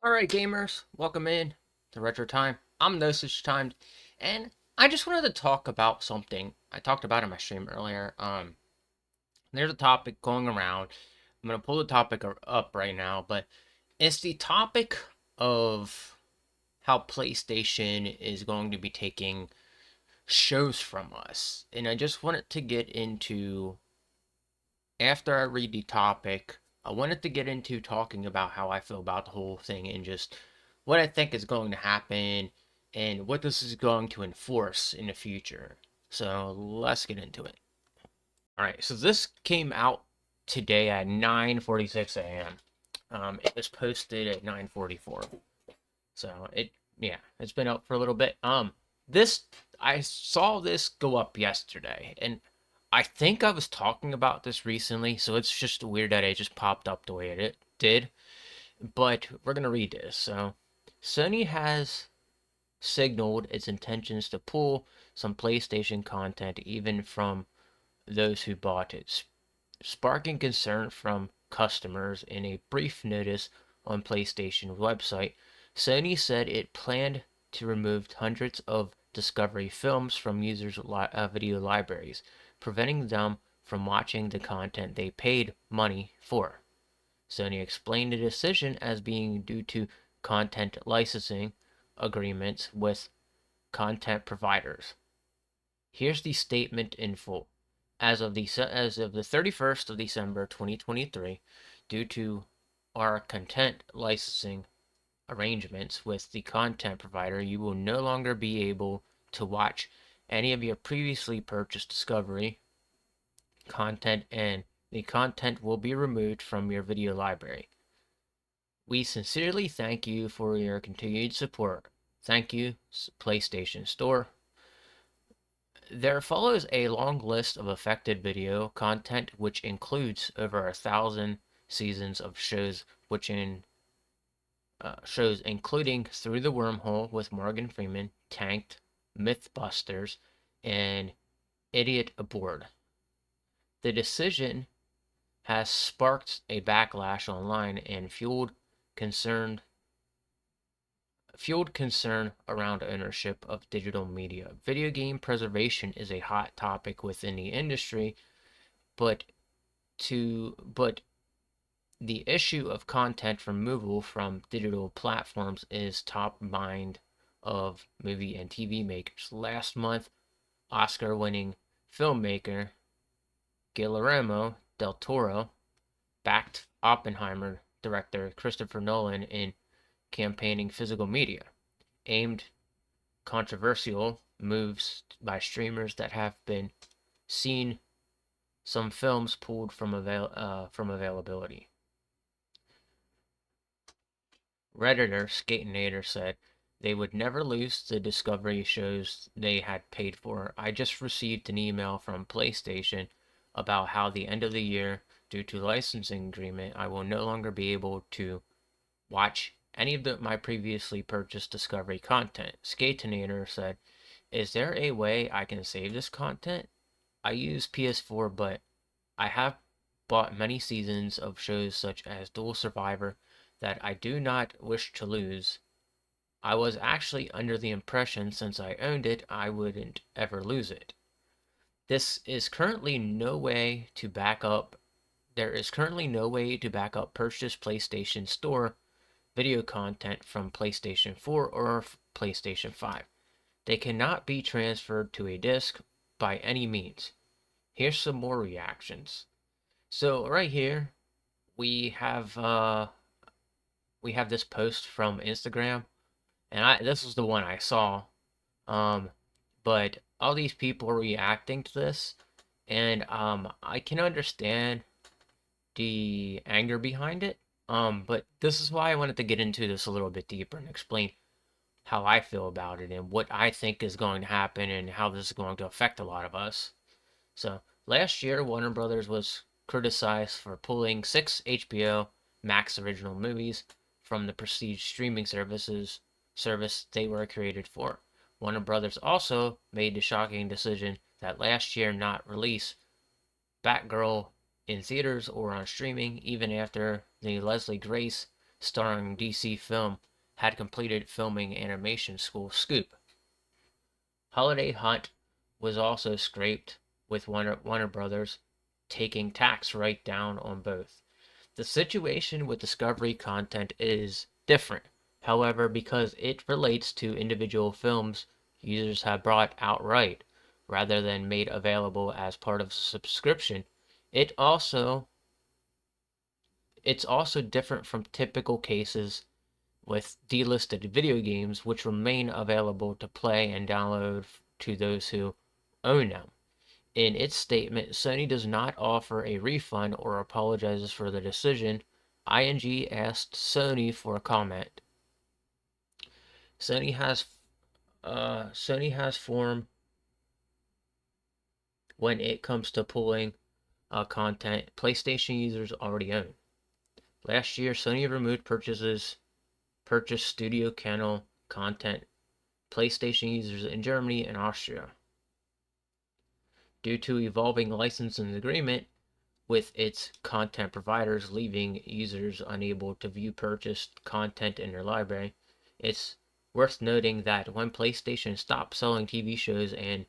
Alright, gamers, welcome in to Retro Time. I'm No Such Time, and I just wanted to talk about something I talked about in my stream earlier. There's a topic going around. I'm gonna pull the topic up right now, but it's the topic of how PlayStation is going to be taking shows from us. And I just wanted to get into, after I read the topic, I wanted to get into talking about how I feel about the whole thing and just what I think is going to happen and what this is going to enforce in the future. So let's get into it. All right, so this came out today at 9:46 a.m. It was posted at 9:44. So it's been up for a little bit. This I saw this go up yesterday, and I think I was talking about this recently, so it's just weird that it just popped up the way it did. But we're gonna read this. So, Sony has signaled its intentions to pull some PlayStation content even from those who bought it, sparking concern from customers. In a brief notice on PlayStation's website, Sony said it planned to remove hundreds of Discovery films from users' video libraries, preventing them from watching the content they paid money for. Sony explained the decision as being due to content licensing agreements with content providers. Here's the statement in full. As of the 31st of December 2023, due to our content licensing arrangements with the content provider, you will no longer be able to watch any of your previously purchased Discovery content, and the content will be removed from your video library. We sincerely thank you for your continued support. Thank you, PlayStation Store. There follows a long list of affected video content, which includes over 1,000 seasons of shows, shows including Through the Wormhole with Morgan Freeman, Tanked, Mythbusters, and Idiot Aboard. The decision has sparked a backlash online and fueled concern around ownership of digital media. Video game preservation is a hot topic within the industry, but but the issue of content removal from digital platforms is top mind of movie and TV makers. Last month, Oscar-winning filmmaker Guillermo del Toro backed Oppenheimer director Christopher Nolan in campaigning physical media, aimed controversial moves by streamers that have been seen some films pulled from availability. Redditor Skatinator said they would never lose the Discovery shows they had paid for. I just received an email from PlayStation about how the end of the year, due to licensing agreement, I will no longer be able to watch any of my previously purchased Discovery content. Skatinator said, is there a way I can save this content? I use PS4, but I have bought many seasons of shows such as Dual Survivor that I do not wish to lose. I was actually under the impression since I owned it, I wouldn't ever lose it. This is currently no way to back up. There is currently no way to back up purchased PlayStation Store video content from PlayStation 4 or PlayStation 5. They cannot be transferred to a disc by any means. Here's some more reactions. So right here we have this post from Instagram, and this was the one I saw. Um, but all these people are reacting to this, and I can understand the anger behind it. But this is why I wanted to get into this a little bit deeper and explain how I feel about it and what I think is going to happen and how this is going to affect a lot of us. So, last year, Warner Brothers was criticized for pulling 6 HBO Max original movies from the prestige streaming service they were created for. Warner Brothers also made the shocking decision that last year not release Batgirl in theaters or on streaming, even after the Leslie Grace starring DC Film, had completed filming animation school Scoop. Holiday Hunt was also scraped, with Warner Brothers taking tax write down on both. The situation with Discovery content is different. However, because it relates to individual films users have bought outright rather than made available as part of a subscription, it also it's also different from typical cases with delisted video games which remain available to play and download to those who own them. In its statement, Sony does not offer a refund or apologizes for the decision. ING asked Sony for a comment. Sony has Sony has form when it comes to pulling content PlayStation users already own. Last year, Sony removed purchased Studio Canal content PlayStation users in Germany and Austria due to evolving licensing agreement with its content providers, leaving users unable to view purchased content in their library. It's worth noting that when PlayStation stopped selling TV shows and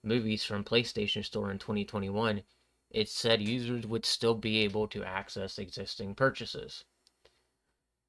movies from PlayStation Store in 2021, it said users would still be able to access existing purchases.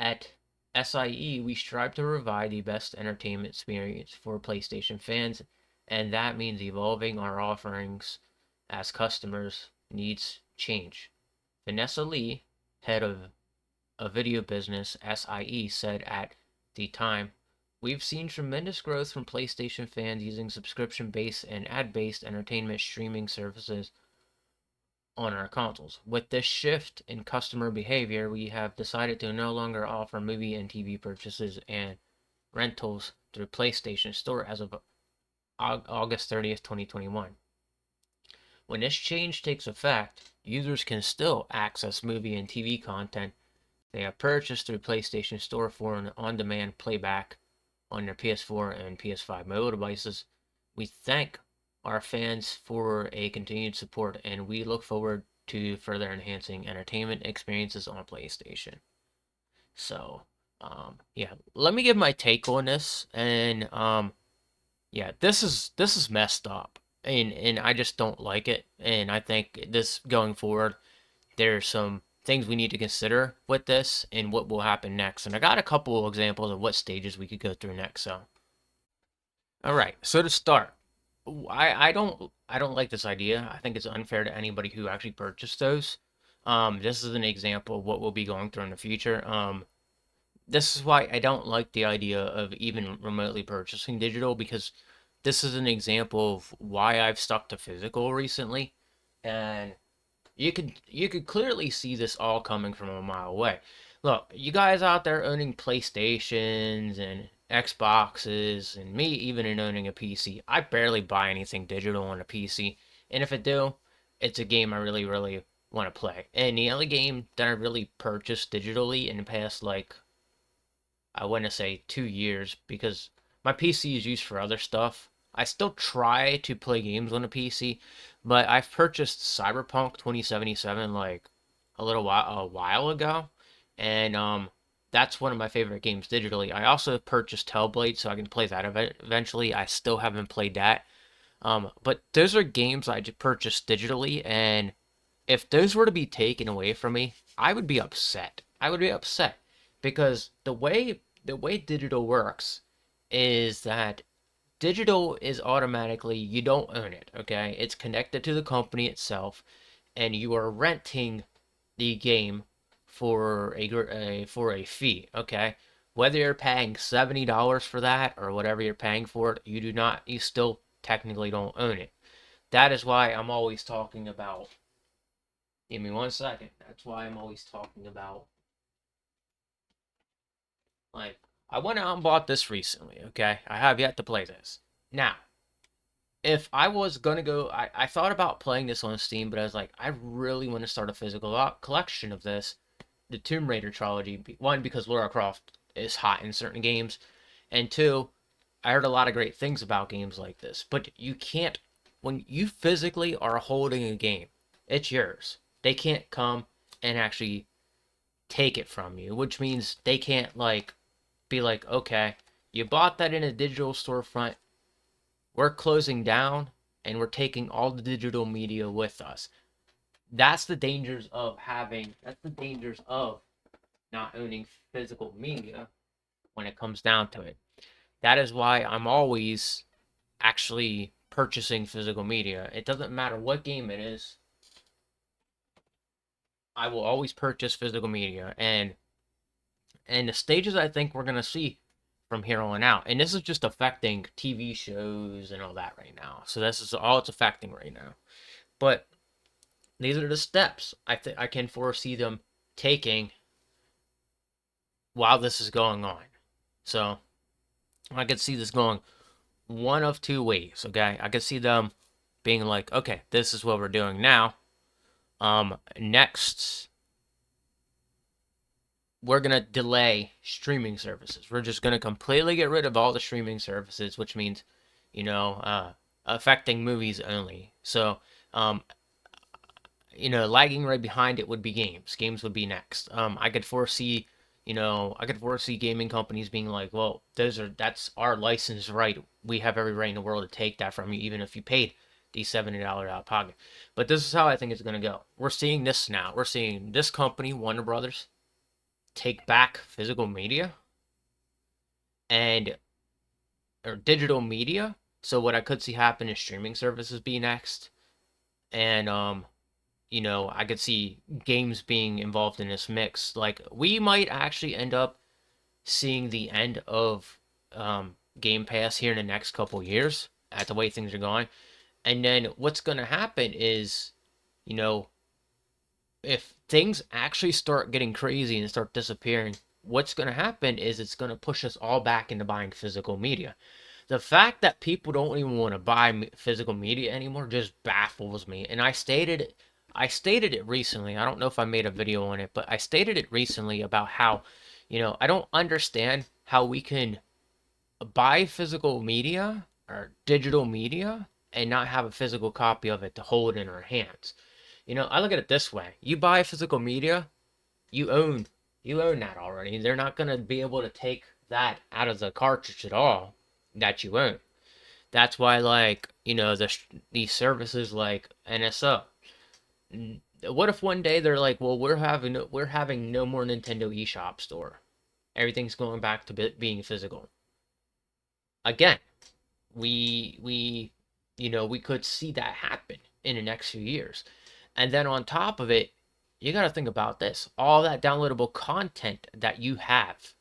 At SIE, we strive to provide the best entertainment experience for PlayStation fans, and that means evolving our offerings as customers' needs change. Vanessa Lee, head of a video business, SIE, said at the time, "We've seen tremendous growth from PlayStation fans using subscription-based and ad-based entertainment streaming services on our consoles. With this shift in customer behavior, we have decided to no longer offer movie and TV purchases and rentals through PlayStation Store as of August 30th, 2021. When this change takes effect, users can still access movie and TV content they have purchased through PlayStation Store for an on-demand playback on their PS4 and PS5 mobile devices. We thank our fans for a continued support, and we look forward to further enhancing entertainment experiences on PlayStation." So, yeah, let me give my take on this, and yeah, this is messed up, and I just don't like it, and I think this going forward, there's some things we need to consider with this and what will happen next, and I got a couple of examples of what stages we could go through next. So, all right, so to start, I don't like this idea. I think it's unfair to anybody who actually purchased those. This is an example of what we'll be going through in the future. This is why I don't like the idea of even remotely purchasing digital, because this is an example of why I've stuck to physical recently, and you could clearly see this all coming from a mile away. Look, you guys out there owning PlayStations and Xboxes, and me even in owning a PC, I barely buy anything digital on a PC. And if I do, it's a game I really, really want to play. And the only game that I really purchased digitally in the past, like, I want to say 2 years, because my PC is used for other stuff. I still try to play games on a PC, but I've purchased Cyberpunk 2077 like a while ago, and that's one of my favorite games digitally. I also purchased Hellblade so I can play that eventually. I still haven't played that. But those are games I just purchased digitally, and if those were to be taken away from me, I would be upset. I would be upset because the way digital works is that digital is automatically, you don't own it, okay? It's connected to the company itself, and you are renting the game for a fee, okay? Whether you're paying $70 for that or whatever you're paying for it, you still technically don't own it. That is why I'm always talking about. Give me 1 second. That's why I'm always talking about, like, I went out and bought this recently, okay? I have yet to play this. Now, if I was gonna go, I thought about playing this on Steam, but I was like, I really want to start a physical collection of this, the Tomb Raider trilogy. One, because Lara Croft is hot in certain games, and two, I heard a lot of great things about games like this. But you can't, when you physically are holding a game, it's yours. They can't come and actually take it from you, which means they can't like be like, okay, you bought that in a digital storefront, we're closing down and we're taking all the digital media with us. That's the dangers of not owning physical media when it comes down to it. That is why I'm always actually purchasing physical media. It doesn't matter what game it is, I will always purchase physical media. And the stages I think we're gonna see from here on out. And this is just affecting TV shows and all that right now. So this is all it's affecting right now. But these are the steps I can foresee them taking while this is going on. So I could see this going one of two ways. Okay, I could see them being like, okay, this is what we're doing now. Next, we're gonna delay streaming services. We're just gonna completely get rid of all the streaming services, which means, affecting movies only. So, lagging right behind it would be games. Games would be next. I could foresee gaming companies being like, well, that's our license right. We have every right in the world to take that from you, even if you paid the $70 out of pocket. But this is how I think it's gonna go. We're seeing this now. We're seeing this company, Warner Brothers, take back physical media and or digital media. So what I could see happen is streaming services be next, and I could see games being involved in this mix. Like we might actually end up seeing the end of Game Pass here in the next couple years at the way things are going. And then what's going to happen is, you know, if things actually start getting crazy and start disappearing, what's going to happen is it's going to push us all back into buying physical media. The fact that people don't even want to buy physical media anymore just baffles me. And I stated it recently. I don't know if I made a video on it, but I stated it recently about how, I don't understand how we can buy physical media or digital media and not have a physical copy of it to hold in our hands. I look at it this way. You buy physical media, you own you own that already. They're not going to be able to take that out of the cartridge at all that you own. That's why these services like NSO. What if one day they're like, "Well, we're having no more Nintendo eShop store. Everything's going back to being physical." Again, we could see that happen in the next few years. And then on top of it, you got to think about this. All that downloadable content that you have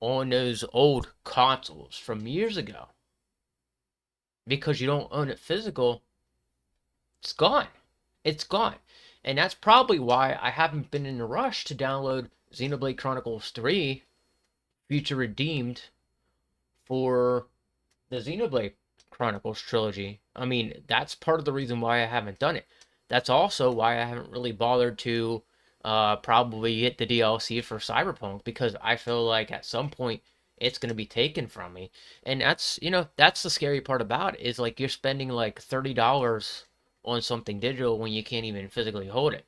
on those old consoles from years ago, because you don't own it physical, it's gone. It's gone. And that's probably why I haven't been in a rush to download Xenoblade Chronicles 3 Future Redeemed for the Xenoblade Chronicles trilogy. I mean, that's part of the reason why I haven't done it. That's also why I haven't really bothered to probably get the DLC for Cyberpunk, because I feel like at some point it's going to be taken from me. And that's the scary part about it, is like you're spending like $30 on something digital when you can't even physically hold it.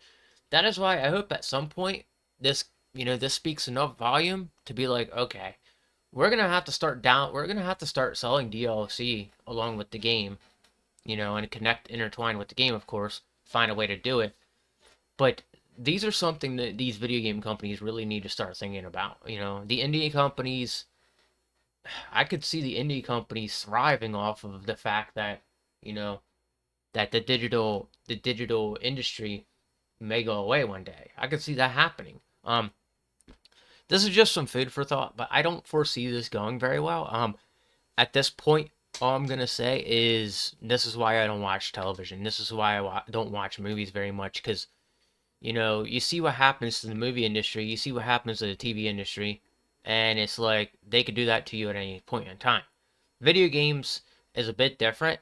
That is why I hope at some point this speaks enough volume to be like, okay, we're gonna have to start selling DLC along with the game, and intertwine with the game, of course, find a way to do it. But these are something that these video game companies really need to start thinking about. The indie companies, I could see the indie companies thriving off of the fact that, that the digital industry may go away one day. I could see that happening. This is just some food for thought, but I don't foresee this going very well. At this point, all I'm gonna say is this is why I don't watch television. This is why don't watch movies very much, because you see what happens to the movie industry, you see what happens to the TV industry, and it's like they could do that to you at any point in time. Video games is a bit different.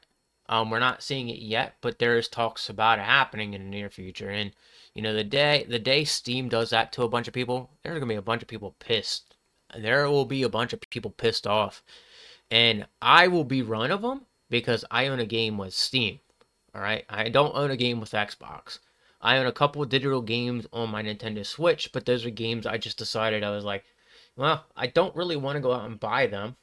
We're not seeing it yet, but there is talks about it happening in the near future. And the day Steam does that to a bunch of people, there's gonna be a bunch of people pissed. There will be a bunch of people pissed off, and I will be one of them because I own a game with Steam. All right, I don't own a game with Xbox. I own a couple of digital games on my Nintendo Switch, but those are games I just decided I was like, well, I don't really want to go out and buy them,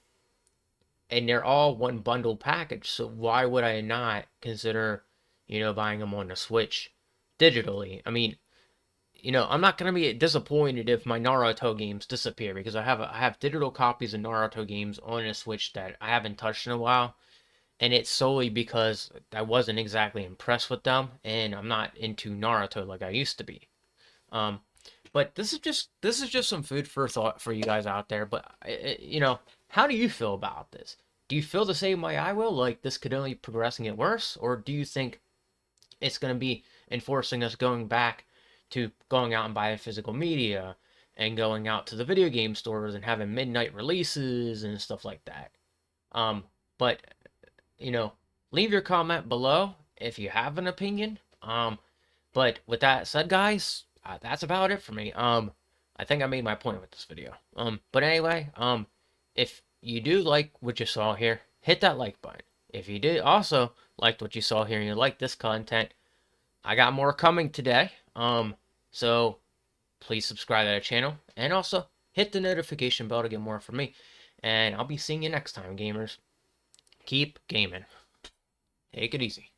and they're all one bundled package. So why would I not consider, buying them on the Switch digitally? I mean, I'm not gonna be disappointed if my Naruto games disappear because I have digital copies of Naruto games on a Switch that I haven't touched in a while, and it's solely because I wasn't exactly impressed with them, and I'm not into Naruto like I used to be. Um, but this is just some food for thought for you guys out there. But how do you feel about this? Do you feel the same way I will? Like this could only progress and get worse, or do you think it's going to be enforcing us going back to going out and buying physical media and going out to the video game stores and having midnight releases and stuff like that? But you know, leave your comment below if you have an opinion. But with that said, guys, that's about it for me. I think I made my point with this video. But anyway, if you do like what you saw here, hit that like button. If you did also liked what you saw here and you like this content, I got more coming today. So please subscribe to the channel and also hit the notification bell to get more from me. And I'll be seeing you next time, gamers. Keep gaming. Take it easy.